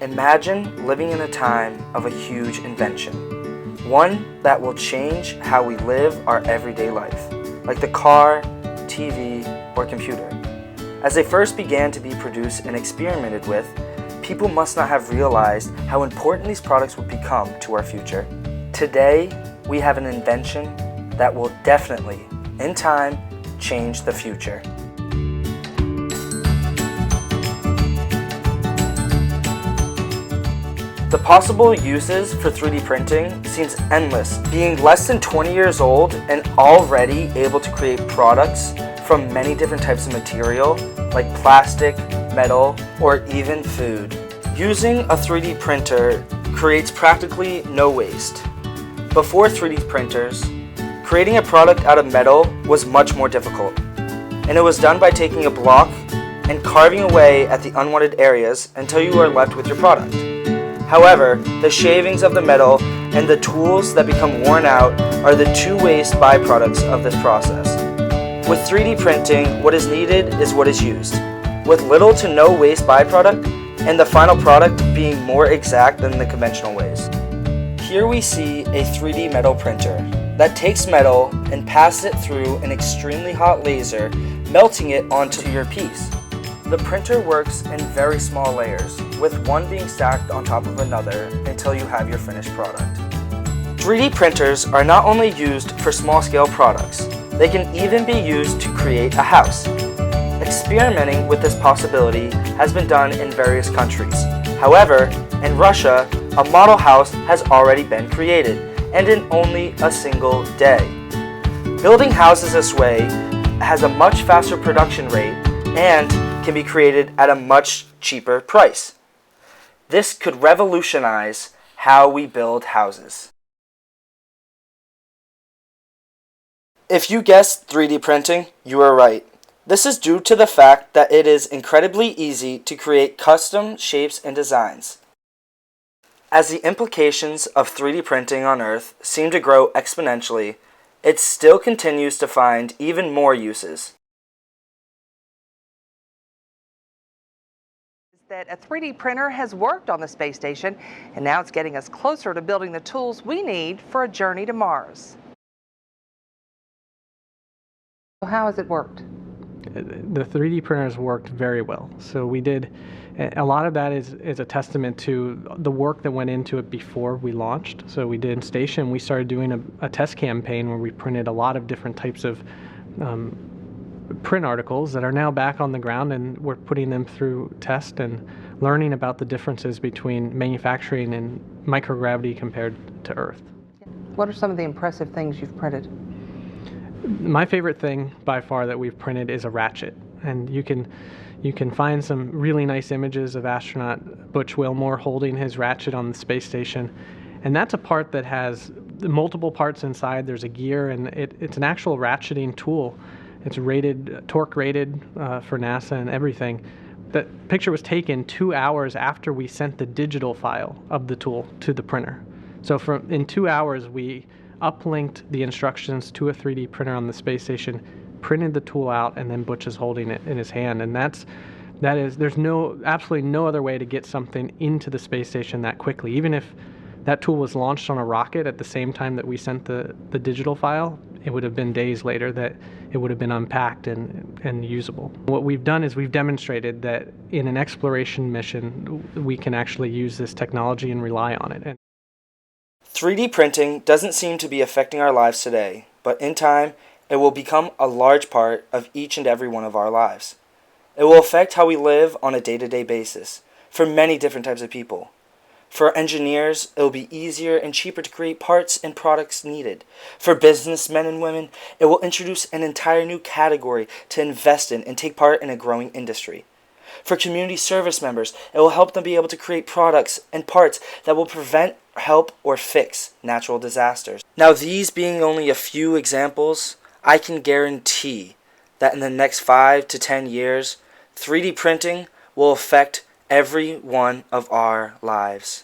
Imagine living in a time of a huge invention, one that will change how we live our everyday life, like the car, TV, or computer. As they first began to be produced and experimented with, people must not have realized how important these products would become to our future. Today, we have an invention that will definitely, in time, change the future. The possible uses for 3D printing seems endless, being less than 20 years old and already able to create products from many different types of material like plastic, metal, or even food. Using a 3D printer creates practically no waste. Before 3D printers, creating a product out of metal was much more difficult, and it was done by taking a block and carving away at the unwanted areas until you are left with your product. However, the shavings of the metal and the tools that become worn out are the two waste byproducts of this process. With 3D printing, what is needed is what is used, with little to no waste byproduct and the final product being more exact than the conventional ways. Here we see a 3D metal printer that takes metal and passes it through an extremely hot laser, melting it onto your piece. The printer works in very small layers, with one being stacked on top of another until you have your finished product. 3D printers are not only used for small-scale products, they can even be used to create a house. Experimenting with this possibility has been done in various countries. However, in Russia, a model house has already been created, and in only a single day. Building houses this way has a much faster production rate and can be created at a much cheaper price. This could revolutionize how we build houses. If you guessed 3D printing, you are right. This is due to the fact that it is incredibly easy to create custom shapes and designs. As the implications of 3D printing on Earth seem to grow exponentially, it still continues to find even more uses. That a 3D printer has worked on the space station, and now it's getting us closer to building the tools we need for a journey to Mars. So how has it worked? The 3D printers worked very well. So we did, a lot of that is a testament to the work that went into it before we launched. So we did station, we started doing a test campaign where we printed a lot of different types of print articles that are now back on the ground, and we're putting them through test and learning about the differences between manufacturing and microgravity compared to Earth. What are some of the impressive things you've printed? My favorite thing by far that we've printed is a ratchet, and you can find some really nice images of astronaut Butch Wilmore holding his ratchet on the space station, and that's a part that has multiple parts inside. There's a gear, and it's an actual ratcheting tool. It's rated, torque rated for NASA and everything. That picture was taken 2 hours after we sent the digital file of the tool to the printer. So in 2 hours, we uplinked the instructions to a 3D printer on the space station, printed the tool out, and then Butch is holding it in his hand. And there's absolutely no other way to get something into the space station that quickly. Even if that tool was launched on a rocket at the same time that we sent the digital file, it would have been days later that it would have been unpacked and usable. What we've done is we've demonstrated that in an exploration mission, we can actually use this technology and rely on it. 3D printing doesn't seem to be affecting our lives today, but in time, it will become a large part of each and every one of our lives. It will affect how we live on a day-to-day basis for many different types of people. For engineers, it will be easier and cheaper to create parts and products needed. For businessmen and women, it will introduce an entire new category to invest in and take part in a growing industry. For community service members, it will help them be able to create products and parts that will prevent, help, or fix natural disasters. Now, these being only a few examples, I can guarantee that in the next 5 to 10 years, 3D printing will affect every one of our lives.